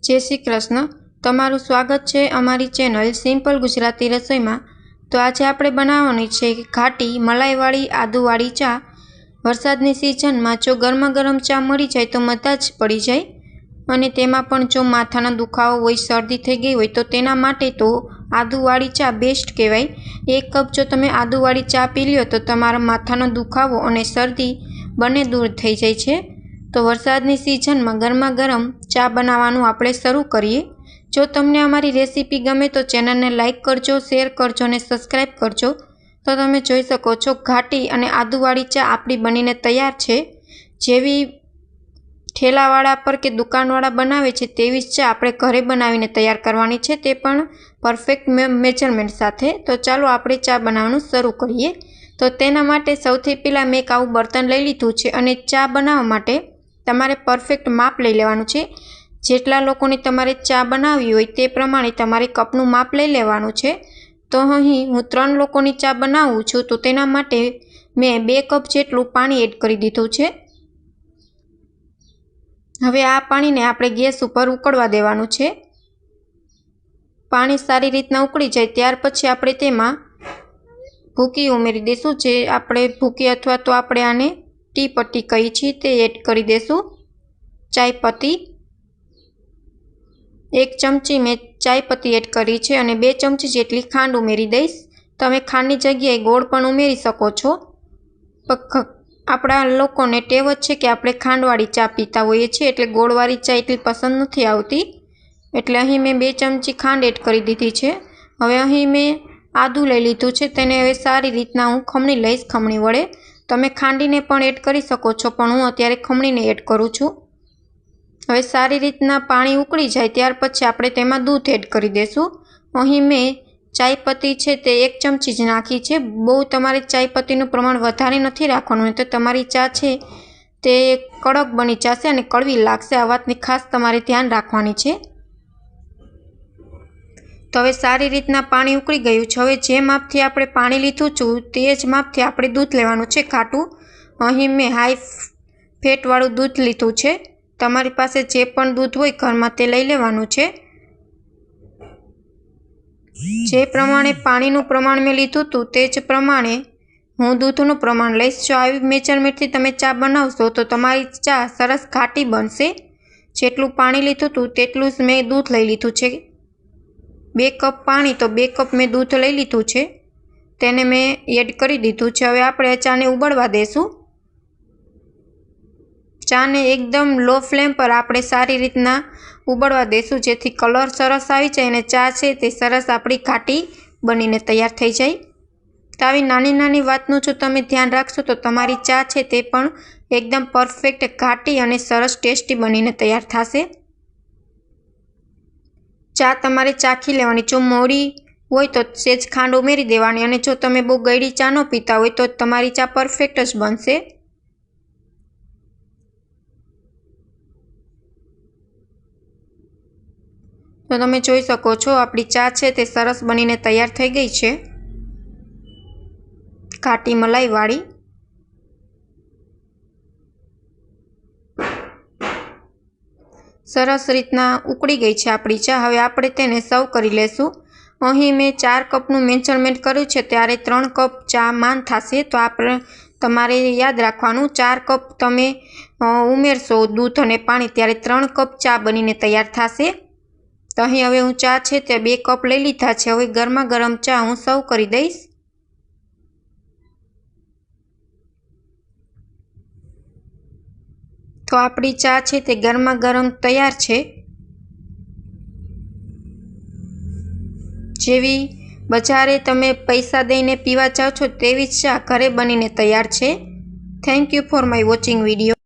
जय श्री कृष्ण। तमारुं स्वागत है अमारी चेनल सिंपल गुजराती रसोई में। तो आज आपणे बनाववानी छे घाटी मलाईवाड़ी आदुवाड़ी चा। वरसादनी सीजन में जो गरमा गरम चा मळी जाए तो मजा ज पड़ी जाए अने तेमां पण जो माथानो दुखावो होय, शरदी थई गई होय तो तेना माटे तो आदुवाड़ी चा बेस्ट कहेवाय। 1 कप जो तमे आदुवाड़ी चा पी ल्यो तो तमारा माथानो दुखावो अने शरदी बने दूर थई जाय छे। तो वरसादनी सीजन में गरमा गरम चा बनाववानुं आपणे शरू करीए। जो तमने अमारी रेसिपी गमे तो चेनल ने लाइक करजो, शेर करजो ने सब्सक्राइब करजो। तो तमे जोई शको छो घाटी अने आदुवाड़ी चा आपणी बनीने तैयार छे। जेवी ठेलावाड़ा पर के दुकानवाड़ा बनावे छे तेवी च चा आपणे घरे बनावीने तैयार करवानी छे, ते पण परफेक्ट मेजरमेंट साथे। तो चालो आपणे चा बनाववानुं शरू करीए। तो तेना माटे सौथी पहेला मैं एक आवुं बर्तन लई लीधुं छे अने चा बनाववा माटे तमारे परफेक्ट माप लई लेवानुं छे। जेटला लोकोने तमारे चा बनावी होय ते प्रमाणे तमारे कपनुं माप लई लेवानुं छे। तो अहीं हूँ 3 लोकोनी चा बनावुं छुं तो तेना माटे मैं 2 कप जेटलुं पाणी एड करी दीधुं छे। हवे आ पाणीने आपणे गैस उपर उकळवा देवानुं छे। पाणी सारी रीतना उकળી जाय त्यार पछी आपणे तेमां भूकी उमेरी देशुं। जे आपणे भूकी अथवा तो आपणे आने टी पट्टी कही छे ते एड करी देशुं। चाय पत्ती 1 चमची में चाय पत्ती एड करी छे अने 2 चमची जेटली खांड उमेरी दईश। तमे खांडनी जग्याए गोळ पण उमेरी शको छो। आपणा लोकोने टेव ज छे के आपणे खांडवाળી चा पीता होईए छे एटले गोळवाળી चा एटली पसंद नथी आवती, एटले अहीं मैं 2 चमची खांड एड करी दीधी छे। हवे अहीं मैं आदू लई लीधुं छे, तेने हवे सारी रीतना हूँ खमणी लईश। खमणी वडे तमे खांडीने पण एड करी शको छो, पण हूँ अत्यारे खमणीने एड करूं छुं। हवे सारी रीतना पाणी उकળી जाए त्यार पछी आपणे तेमां दूध एड करी देशुं। अहीं मैं चाय पत्ती छे ते 1 चमची ज नाखी छे। बहु तमारे चाय पत्तीनुं प्रमाण वधारे नथी राखवानुं, तो तमारी चा छे ते कड़क बनी जाशे अने कड़वी लागशे। आ वातनी खास तमारे ध्यान राखवानी छे। तो हवे सारी रीतना पाणी उकળી गयुं छे। हवे जे मापथी आपणे पाणी लीधुं छुं ते ज मापथी आपणे दूध लेवानुं छे खाटुं। अहीं मैं हाई फेट वाळुं दूध लीधुं छे। तमारी पासे जे पण दूध होय घरमां ते लई लेवानुं छे। जे प्रमाणे पाणीनुं प्रमाण में लीधुं हतुं ते ज प्रमाणे हूँ दूधनुं प्रमाण लईश। जो આવી मेजरमेंटथी तमे चा बनावशो तो तमारी चा सरस घाटी बनशे। जेटલું पाणी लीधुं हतुं तेटલું ज मैं दूध लई लीधुं छे। 2 कप पाणी तो 2 कप में दूध लई लीधुं छे, तेने मैं एड करी दीधुं छे। हवे आपणे चाने उबळवा देशुं। चाने एकदम लो फ्लेम पर आपणे सारी रीतना उबळवा देशुं, जेथी कलर सरस आवी जाय अने चा छे ते सरस आपणी घाटी बनीने तैयार थई जाय। तो आवी नानी नानी वातनुं जो तमे ध्यान राखशो तो तमारी चा छे ते पण एकदम परफेक्ट घाटी अने सरस टेस्टी बनीने तैयार थशे। चा तमारे चाखी लेवानी। जो मोड़ी होय तो सेज खांड उमेरी देवानी अने जो तमे बहु गळी चा न पीता होय तो तमारी चा परफेक्ट ज बनशे। तो तमे जोई शको छो आपणी चा छे ते सरस बनीने तैयार थई गई छे, घाटी मलाई वाળી। सरस रीतना उकળી गई छे आपणी चा। हवे आपणे तेने सर्व करी लेशुं। अहीं मैं 4 कपनुं मेजरमेंट कर्युं छे त्यारे 3 कप चा मान थशे। तो आपणे तमारे याद राखवानुं 4 कप तमे उमेरशो दूध अने पाणी त्यारे 3 कप चा बनीने तैयार थशे। तो अहीं हवे हूँ चा छे ते 2 कप लई लीधा छे। हवे गरमा गरम चा हूँ सर्व करी दईश। तो आपणी चा छे ते गरमा गरम तैयार छे। जेवी बजारे तमे पैसा दईने पीवा जाओ छो तेवी च चा घरे बनीने तैयार छे। Thank you for my watching video.